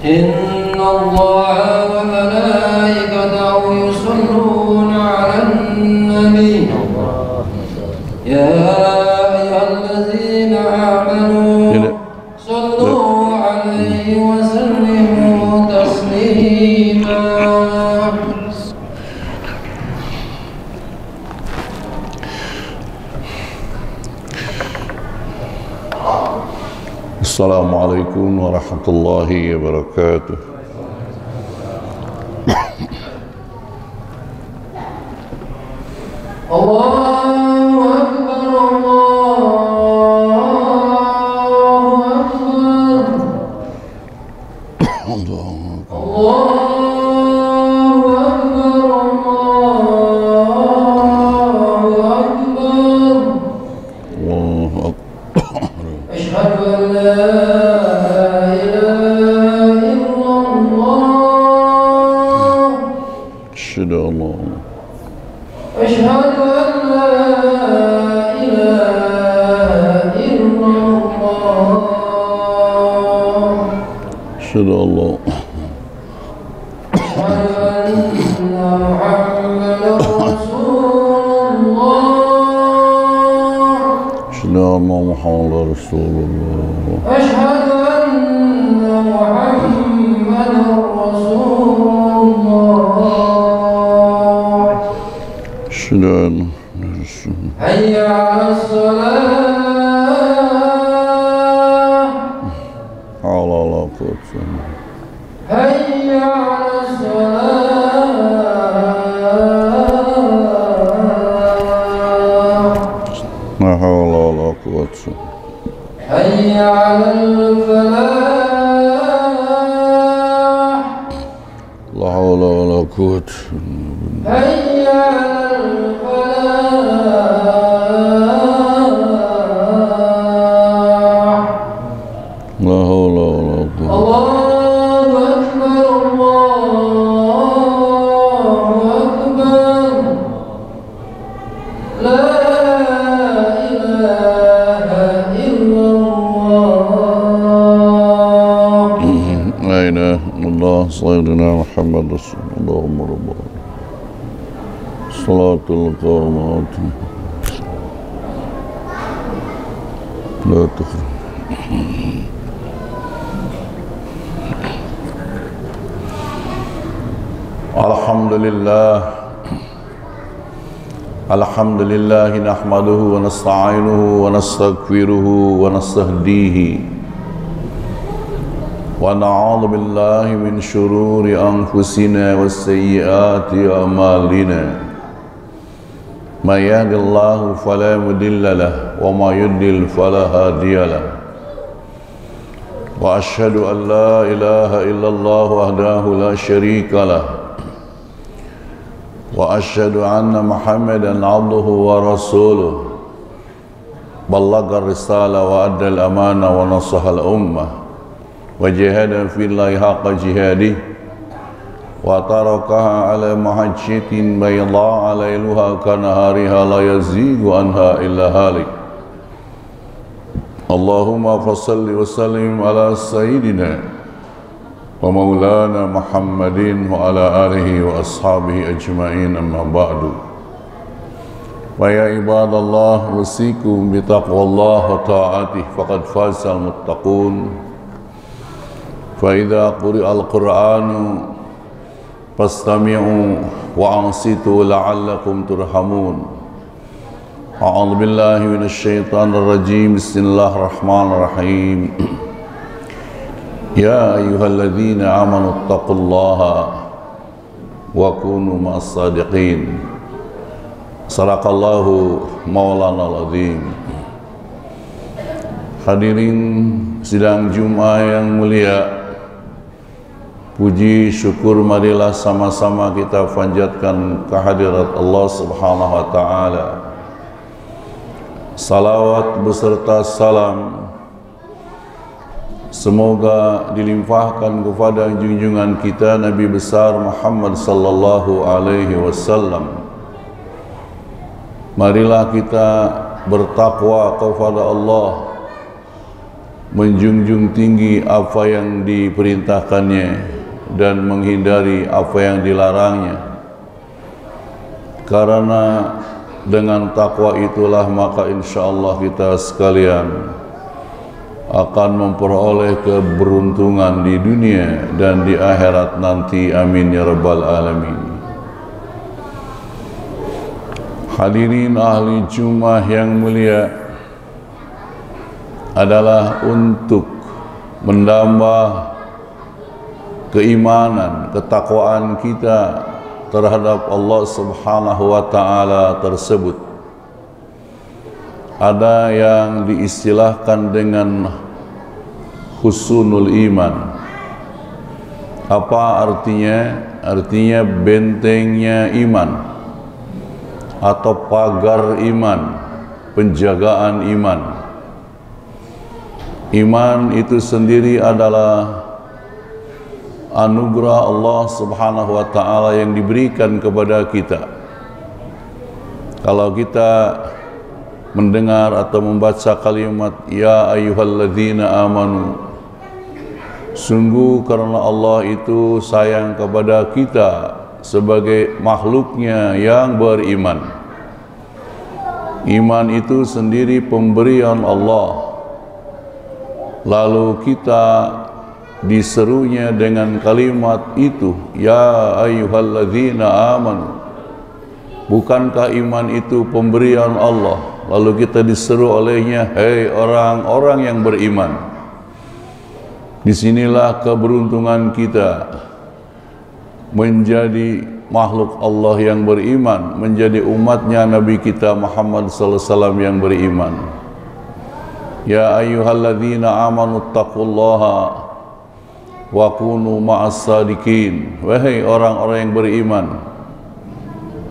إن الله وملائكته يصلون على النبي يا أيها الذين آمنوا صلوا عليه وسلموا تسليما. Assalamualaikum warahmatullahi wabarakatuh. Allahu Akbar, Allahu Akbar, Allahu أشهد أن لا إله إلا الله أشهد أن لا محمد رسول الله أشهد أن محمد رسول الله أشهد أن حي على الصلاة على لا قوة حي على الصلاة لا حول ولا قوة حي على الفلاح لا حول ولا قوة حي على لا حول ولا قوة. الله أكبر، الله أكبر، لا إله إلا الله. لا إله إلا الله سيدنا محمد رسول الله. اللهم ربنا صلاة القامات لا تخرج. Alhamdulillah nahmaduhu wa nasta'inuhu wa nastaghfiruhu wa nastahdihi wa na'udzu billahi min shururi anfusina wa sayyiati a'malina may yahdihillahu fala mudilla lahu wa may yudlil fala hadiya lahu wa asyhadu an la ilaha illallah wahdahu la syarika lahu wa asyhadu anna Muhammadan abduhu wa rasuluh ballagha risala wa adda al-amana wa nasaha al-ummah wa jahada fillahi haqqa jihadih wa tarakaha ala mahajjatin bayda layluha kanahariha la yazighu anha illa halik. Allahumma fasalli wa sallim ala sayyidina wa maulana Muhammadin wa ala alihi wa ashabihi ajma'in, amma ba'du. Wa ya ibadallah, usikum bi taqwallah wa ta'atih faqad fazal muttaqun. Fa idza quri'al qur'anu fastami'u wa ansitu la'allakum turhamun. A'udzu billahi minasy syaithanir rajim. Bismillahirrahmanirrahim. Ya ayyuhalladzina amanu taqullaha wa kunu ma'as sadiqin. Sadaqallahu maulanal azim. Hadirin sidang Jumat yang mulia, puji syukur marilah sama-sama kita panjatkan kehadirat Allah Subhanahu wa taala. Salawat beserta salam Semoga dilimpahkan kepada junjungan kita Nabi besar Muhammad sallallahu alaihi wasallam. Marilah kita bertakwa kepada Allah, menjunjung tinggi apa yang diperintahkannya dan menghindari apa yang dilarangnya. Karena dengan takwa itulah maka insyaallah kita sekalian akan memperoleh keberuntungan di dunia dan di akhirat nanti. Amin ya rabbal alamin. Hadirin ahli Jummah yang mulia, adalah untuk menambah keimanan, ketakwaan kita terhadap Allah Subhanahu wa taala tersebut. Ada yang diistilahkan dengan husnul iman. Apa artinya? Artinya bentengnya iman atau pagar iman, penjagaan iman. Iman itu sendiri adalah anugerah Allah Subhanahu wa taala yang diberikan kepada kita. Kalau kita mendengar atau membaca kalimat ya ayyuhalladzina amanu, sungguh karena Allah itu sayang kepada kita sebagai makhluknya yang beriman. Iman itu sendiri pemberian Allah. Lalu kita diserunya dengan kalimat itu, ya ayyuhalladzina amanu. Bukankah iman itu pemberian Allah? Lalu kita diseru olehnya, hei orang-orang yang beriman. Disinilah keberuntungan kita menjadi makhluk Allah yang beriman, menjadi umatnya Nabi kita Muhammad sallallahu alaihi wasallam yang beriman. Ya ayyuhalladzina amanu taqullaha wa kunu ma'as sadiqin. Wahai orang-orang yang beriman,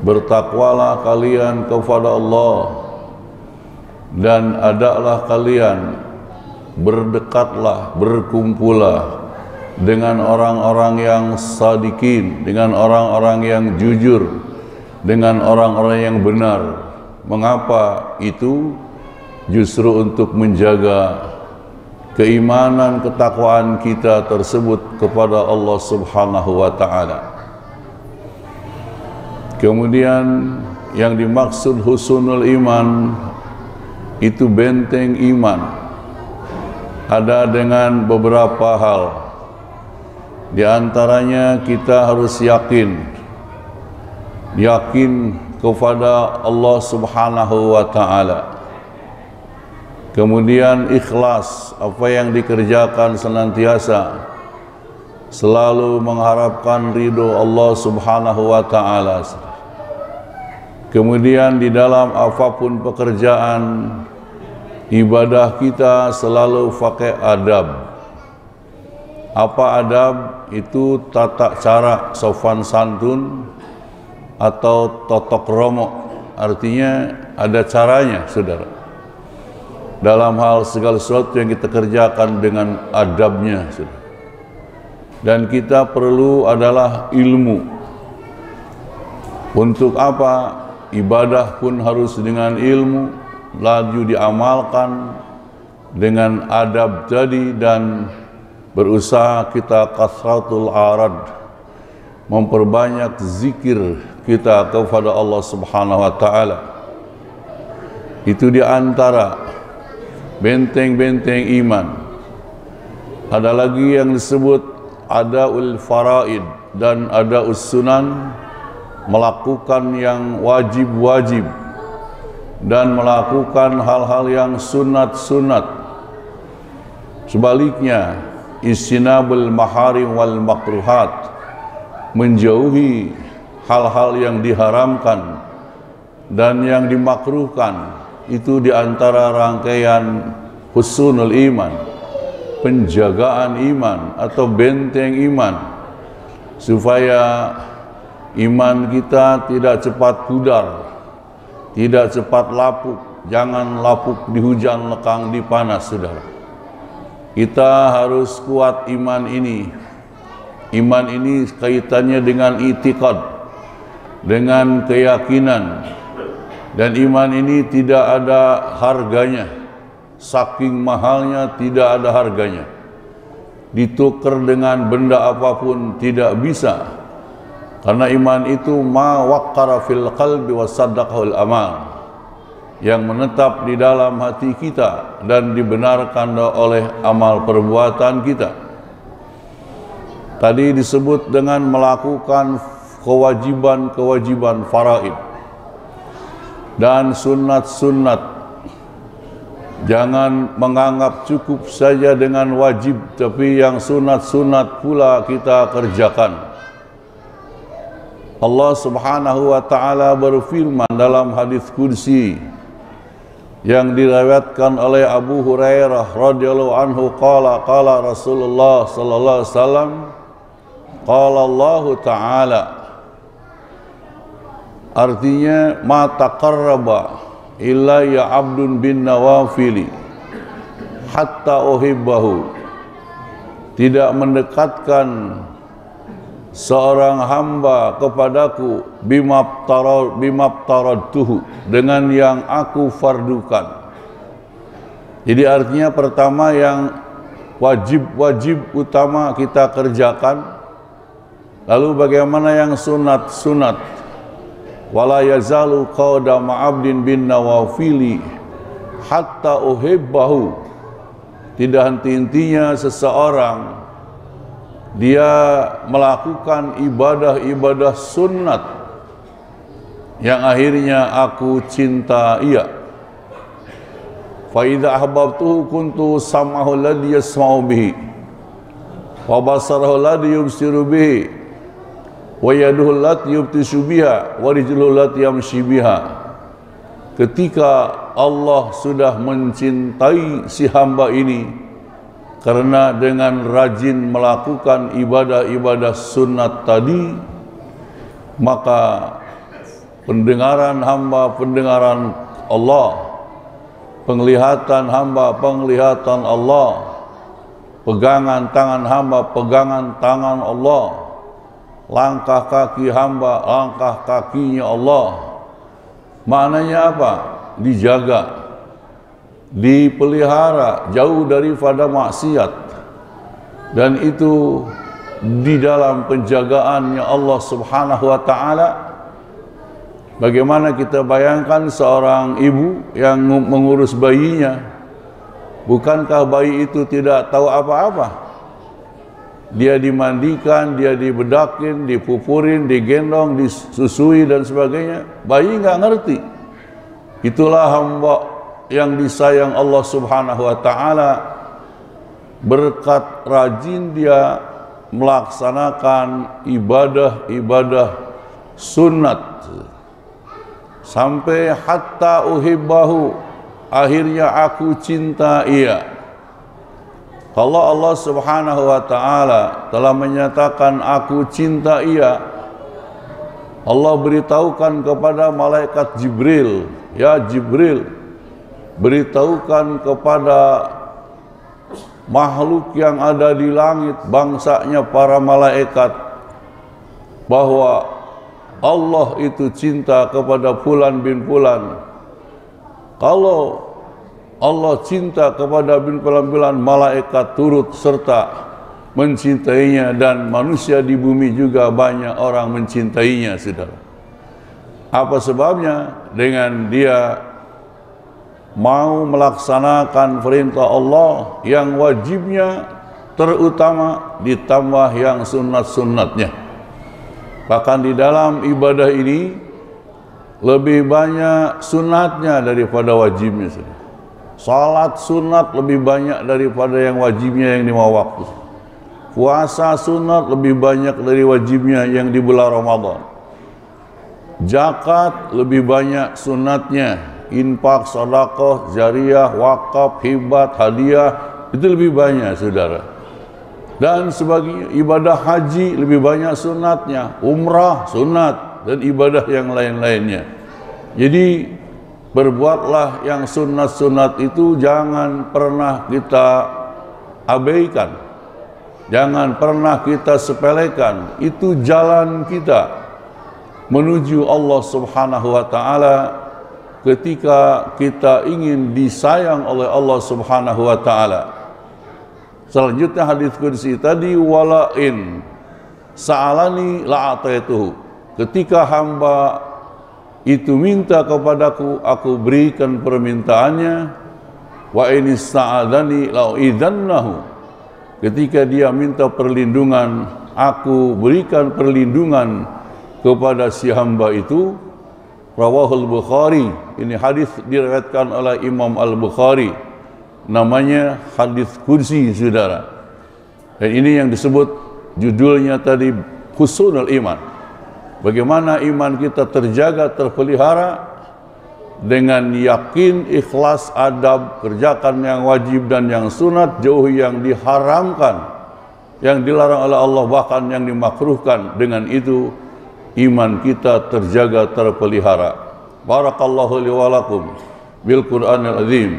bertakwalah kalian kepada Allah dan adalah kalian, berdekatlah, berkumpullah dengan orang-orang yang sadiqin, dengan orang-orang yang jujur, dengan orang-orang yang benar. Mengapa itu? Justru untuk menjaga keimanan, ketakwaan kita tersebut kepada Allah Subhanahu wa taala. Kemudian yang dimaksud husnul iman itu benteng iman. Ada dengan beberapa hal. Di antaranya kita harus yakin kepada Allah Subhanahu wa taala. Kemudian ikhlas, apa yang dikerjakan senantiasa selalu mengharapkan ridho Allah Subhanahu wa taala. Kemudian di dalam apapun pekerjaan ibadah kita selalu pakai adab. Apa adab? Itu tata cara sopan santun atau totok romo. Artinya ada caranya, saudara. Dalam hal segala sesuatu yang kita kerjakan dengan adabnya, saudara. Dan kita perlu adalah ilmu. Untuk apa? Ibadah pun harus dengan ilmu, lalu diamalkan dengan adab tadi, dan berusaha kita kasratul arad, memperbanyak zikir kita kepada Allah Subhanahu wa taala. Itu di antara benteng-benteng iman. Ada lagi yang disebut adaul faraid dan adaus sunan, melakukan yang wajib-wajib dan melakukan hal-hal yang sunat-sunat. Sebaliknya, istinabul maharim wal makruhat, menjauhi hal-hal yang diharamkan dan yang dimakruhkan. Itu diantara rangkaian husnul iman, penjagaan iman atau benteng iman, supaya iman kita tidak cepat pudar, tidak cepat lapuk. Jangan lapuk di hujan, lekang di panas, saudara. kita harus kuat iman ini. Iman ini kaitannya dengan itikad, dengan keyakinan. Dan iman ini tidak ada harganya. Saking mahalnya tidak ada harganya. Ditukar dengan benda apapun tidak bisa. Karena iman itu ma waqqara fil qalbi wa saddaqahul amal, yang menetap di dalam hati kita dan dibenarkan oleh amal perbuatan kita. Tadi disebut dengan melakukan kewajiban-kewajiban faraid dan sunat-sunat. Jangan menganggap cukup saja dengan wajib, tapi yang sunat-sunat pula kita kerjakan. Allah Subhanahu wa taala berfirman dalam hadis qudsi yang diriwayatkan oleh Abu Hurairah radhiyallahu anhu, qala Rasulullah sallallahu alaihi wasallam, qala Allah taala, artinya ma taqarraba ilayya 'abdun bin nawafili hatta uhibbahu, tidak mendekatkan seorang hamba kepadaku bimabtaradtuhu, dengan yang aku fardukan. Jadi artinya pertama yang wajib utama kita kerjakan, lalu bagaimana yang sunat. Wala yazalu qadama 'abdin bin nawafili hatta uhibbahu, tidak henti-hentinya seseorang dia melakukan ibadah-ibadah sunnat yang akhirnya aku cinta ia. Fa idza ahbabtuhu kuntu sam'ahu alladhi yasma'u bihi wa basarahu alladhi yubsiru bihi wa yaduhu allati yubtishu biha wa rijluhu allati yamshi biha. Ketika Allah sudah mencintai si hamba ini karena dengan rajin melakukan ibadah-ibadah sunnat tadi, maka pendengaran hamba pendengaran Allah, penglihatan hamba penglihatan Allah, pegangan tangan hamba pegangan tangan Allah, langkah kaki hamba langkah kakinya Allah. Maknanya apa? Dijaga, dipelihara jauh daripada maksiat, dan itu di dalam penjagaannya Allah Subhanahu wa taala. Bagaimana kita bayangkan seorang ibu yang mengurus bayinya, bukankah bayi itu tidak tahu apa-apa? Dia dimandikan, dia dibedakin, dipupurin, digendong, disusui dan sebagainya. Bayi nggak ngerti. Itulah hamba yang disayang Allah Subhanahu wa taala, berkat rajin dia melaksanakan ibadah-ibadah sunat sampai hatta uhibbahu, akhirnya aku cinta ia. Kalau Allah Subhanahu wa taala telah menyatakan aku cinta ia, Allah beritahukan kepada malaikat Jibril, ya Jibril, beritahukan kepada makhluk yang ada di langit, bangsanya para malaikat, bahwa Allah itu cinta kepada Fulan bin Fulan. Kalau Allah cinta kepada bin Fulan, malaikat turut serta mencintainya, dan manusia di bumi juga banyak orang mencintainya, saudara. Apa sebabnya? Dengan dia mau melaksanakan perintah Allah yang wajibnya terutama ditambah yang sunat-sunatnya. Bahkan di dalam ibadah ini lebih banyak sunatnya daripada wajibnya. Salat sunat lebih banyak daripada yang wajibnya yang 5 waktu. Puasa sunat lebih banyak dari wajibnya yang di bulan Ramadan. Zakat lebih banyak sunatnya. Infak, sedekah, jariyah, wakaf, hibat, hadiah, itu lebih banyak, saudara. Dan sebagainya. Ibadah haji lebih banyak sunatnya, umrah sunat, dan ibadah yang lain-lainnya. Jadi berbuatlah yang sunat-sunat itu, jangan pernah kita abaikan, jangan pernah kita sepelekan. Itu jalan kita menuju Allah Subhanahu wa ta'ala ketika kita ingin disayang oleh Allah Subhanahu wa ta'ala. Selanjutnya hadis qudsi tadi, walain sa'alani la'ataituhu. Ketika hamba itu minta kepadaku, aku berikan permintaannya. Wa in ista'adzani la'u'idzannahu. Ketika dia minta perlindungan, aku berikan perlindungan kepada si hamba itu. Rawahul Bukhari. Ini hadis diriwayatkan oleh Imam Al-Bukhari. Namanya hadis qudsi, saudara. Dan ini yang disebut judulnya tadi husnul iman. Bagaimana iman kita terjaga, terpelihara dengan yakin, ikhlas, adab, kerjakan yang wajib dan yang sunat, jauhi yang diharamkan, yang dilarang oleh Allah, bahkan yang dimakruhkan. Dengan itu iman kita terjaga, terpelihara. Barakallahu li wa lakum bil Qur'anil azim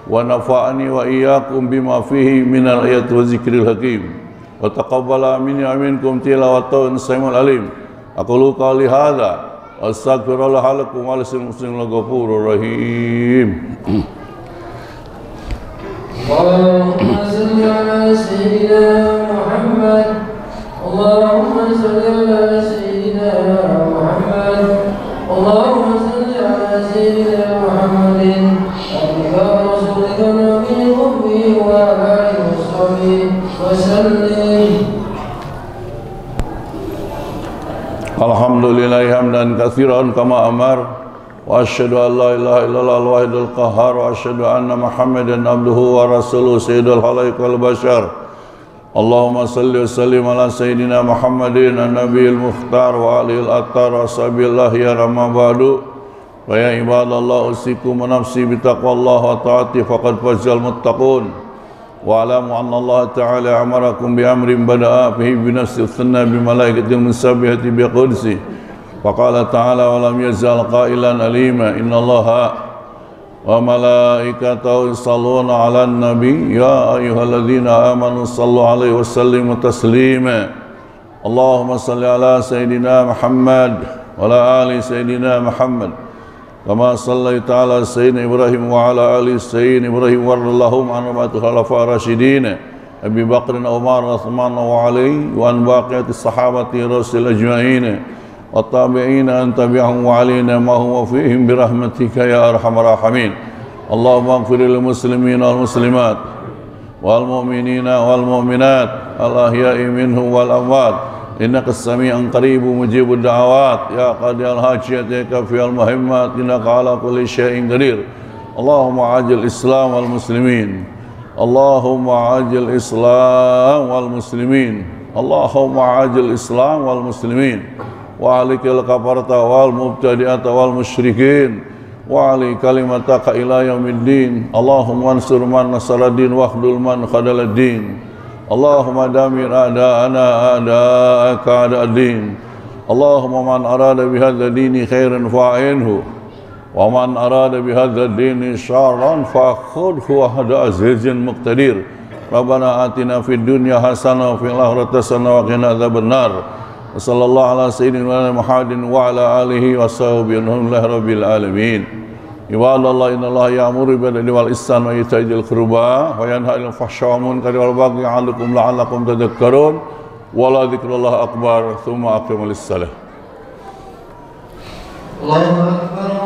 wa nafa'ani wa iyyakum bima fihi minal ayati wa zikril hakim wa taqabbala minni wa minkum tilawatan samiul alim. Aqulu qali hadza astaghfirullah lakum wa lisal muslimin ghafurur rahim. Allahumma salli ala sayyidina Muhammad. Allahumma salli ala sayyidina Muhammad. Allahumma salli ala sayyidina Muhammadin abdika wa rasulika nabiyyi ummi wa alihi wa sahbihi wa sallim. Alhamdulillahi hamdan katsiran kama amar wa asyhadu an la ilaha illallah al-wahidul qahhar wa asyhadu anna Muhammadan abduhu wa rasuluhu sayyidul khalaiq wal bashar. Allahumma salli wa sallim ala sayyidina Muhammadin an-nabiyil mukhtar wa alihi al-attar wa sahbihi ya ramma ba'du. Wa ya ibadallah usikum wa nafsi bi taqwallah wa ta'ati faqad fazal muttaqun. Wa'alamu anna Allah ta'ala amarakum bi amrin bada'a fihi binafsi thunna bi malaikatil musabbihati bi qudsi. Wa qala ta'ala wa lam yazal qailan alima inna Allaha wa malaikatahu yusalluna 'alan nabi ya ayyuhalladzina amanu sallu 'alaihi wa sallimu taslima. Allahumma salli ala sayyidina Muhammad wa ala ali sayyidina Muhammad kama sallaita ala sayyidina Ibrahim wa ala ali sayyidina Ibrahim warḍallahum an arba'atil khulafaa'ir rasyidin Abi Bakr, Umar, Utsman wa Ali wa an baqiyatis sahabati rasul ajma'in wa tabi'ina an tabi'ahum wa alina ma huwa fihim bi rahmatika ya arhamar rahimin. Allahumma ighfir lil muslimina wal muslimat wal mu'minina wal mu'minat al ahya'i minhum wal amwat innaka as-sami'un qaribun mujibud da'awat ya qadiyal hajati ya kafiyal muhimmat innaka ala kulli syai'in qadir. Allahumma ajil islam wal muslimin. Allahumma ajil islam wal muslimin. Allahumma ajil islam wal muslimin wa alikil kafarata wal mubtadi'ata wal musyrikin wa ali kalimataka ila yaumiddin. Allahumma ansur man nasaraddin wa akhdul man khadaladdin. Allahumma damir a'da'ana a'da'aka a'da'ad-din. Allahumma man arada bihadza dini khairan fa'inhu wa man arada bihadza dini syarran fa'khudhu wa hada azizin muqtadir. Rabbana atina fid dunya hasanah wa fil akhirati hasanah wa qina adzabannar. Wa sallallahu ala sayyidina Muhammadin wa ala alihi wa sahbihi rabbil alamin. Ibadallah innallaha ya'muru bil 'adli wal ihsani wa ita'i dzil qurba wa yanha 'anil fahsya'i wal munkari wal baghi 'ya'idukum la'allakum tadhakkarun wa la dzikrullahi akbar. Tsumma aqimus salah. Allahu akbar.